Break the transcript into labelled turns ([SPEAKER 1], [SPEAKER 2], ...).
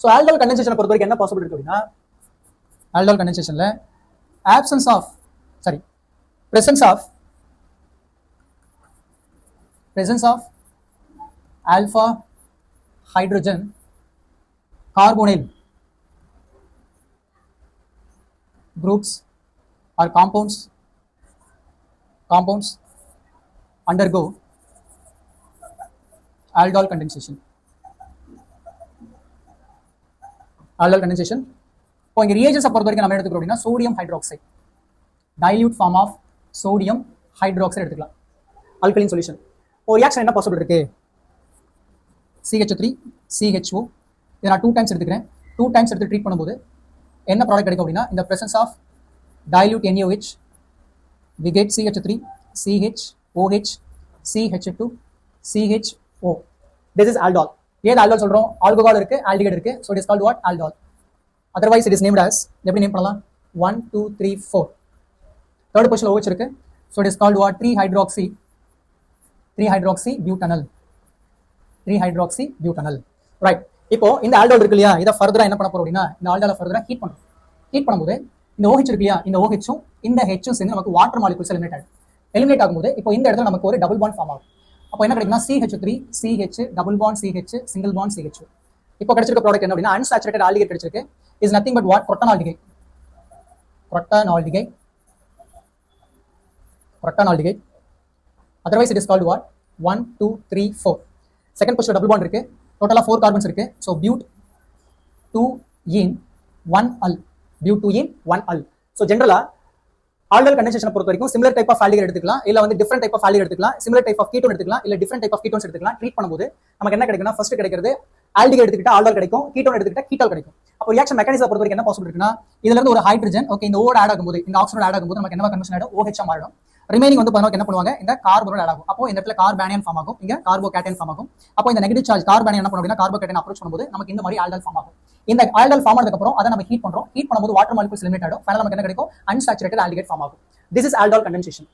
[SPEAKER 1] So ஆல்டோல் கண்டென்சேஷனை பொறுத்த வரைக்கும் என்ன பாசிபிள் இருக்கு அப்படின்னா, ஆல்டோல் கண்டென்சேஷன்ல presence of alpha hydrogen carbonyl groups or compounds undergo aldol condensation. இப்போ இங்க reagents பொறுத்த வரைக்கும் நம்ம எடுத்துக்கிறோம் அப்படின்னா sodium hydroxide, dilute form of sodium hydroxide எடுத்துக்கலாம், alkaline solution. ஒரு ரியாக்ஷன் என்ன பாசிபிள் இருக்கு, CH3 CHO இதை நான் 2 டைம்ஸ் எடுத்துக்கிறேன். 2 டைம்ஸ் எடுத்து ட்ரீட் பண்ணும்போது என்ன ப்ராடக்ட் கிடைக்கும் அப்படின்னா, இந்த presence of dilute NaOH we get CH3 CHOH CH2 CHO. this is aldol. ஏது aldol சொல்றோம், ஆல்கஹால் இருக்கு, ஆல்டிகைட் இருக்கு, so it is called what, aldol. otherwise it is named as, எப்படி நேம் பண்ணலாம், 1 2 3 4. third position OH இருக்கு, so it is called what, 3 hydroxy butanol. Right. இப்போ இந்த ஆல்டோல் இருக்கு இல்லையா, இதை ஃபர்தரா என்ன பண்ண போறோம் அப்படின்னா, இந்த ஆல்டோலை ஃபர்தரா ஹீட் பண்றோம். ஹீட் பண்ணும்போது இந்த OH இருக்கு இல்லையா, இந்த OH-உம் இந்த H-உம் சேர்ந்து நமக்கு வாட்டர் மாலிகுல்ஸ் எலிமினேட் ஆகும்போது இப்போ இந்த இடத்துல நமக்கு ஒரு டபுள் பாண்ட் ஃபார்ம் ஆகும். அப்போ என்ன கிடைக்கும்னா CH3 CH double bond CH single bond CH. இப்போ கிடைச்சிருக்க ப்ராடக்ட் என்ன அப்படின்னா, அன்சாச்சுரேட்டட் ஆல்டிகைட் கிடைச்சிருக்கு. Is nothing but what, crotonaldehyde. otherwise it is called what, 1 2 3 4. Second position double bond இருக்கு, டோட்டலா 4 கார்பன்ஸ் இருக்கு. So but 2 in 1 al, but 2 in 1 al. So ஜென்ரலா aldol கண்டென்சேஷனை பொறுத்த வரைக்கும் சிமிலர் டைப் ஆஃப் ஆல்டிகைட் எடுத்துக்கலாம், இல்ல வந்து டிஃபரெண்ட் டைப் ஆஃப் ஆல்டிகைட் எடுத்துக்கலாம், சிமிலர் டைப் ஆஃப் கீட்டோன் எடுத்துக்கலாம், இல்ல டிஃபரெண்ட் டைப் ஆஃப் கீட்டோன்ஸ் எடுத்துக்கலாம். ட்ரீட் பண்ணும்போது நமக்கு என்ன கிடைக்கும்னா, ஃபர்ஸ்ட் கிடைக்கிறது ஆல்டிகைட் எடுத்துக்கிட்டா ஆல்டோல் கிடைக்கும், கீட்டோன் எடுத்துக்கிட்டா கீட்டால் கிடைக்கும். அப்போ ரியாக்ஷன் மெக்கானிசம் பொறுத்த வரைக்கும் என்ன பாசிபிள் இருக்குன்னா, இதுல இருந்து ஒரு ஹைட்ரஜன் ஓகே இந்த ஓட ஆட் ஆகும்போது, இந்த ஆக்சிஜன் ஆட் ஆகும்போது நமக்கு என்ன கன்வர்ஷன் ஆகும், OH மாறிடும். ரிமைனிங் வந்து பார்த்தா என்ன பண்ணுவாங்க, இந்த கார்பனோட ஆட் ஆகும். அப்போ இந்த இடத்துல கார்பானியன் ஃபார்ம் ஆகும், இங்க கார்போகேட்டைன் ஃபார்ம் ஆகும். அப்போ இந்த நெகட்டிவ் சார்ஜ் கார்பானியன் என்ன பண்ணும் அப்படின்னா, கார்போகேட்டைன் அப்ரோச் பண்ணும்போது நமக்கு இந்த மாதிரி ஆல்டோல் ஃபார்ம் ஆகும். இந்த ஆல்டோல் ஃபார்ம் ஆனதுக்கு அப்புறம் அதை நம்ம ஹீட் பண்றோம். ஹீட் பண்ணும்போது வாட்டர் மாலிகுல்ஸ் எலிமினேட் ஆகும். ஃபைனலா நமக்கு என்ன கிடைக்கும், அன்சாச்சுரேட்டட் ஆல்டிகைட் ஃபார்ம் ஆகும். This is aldol condensation.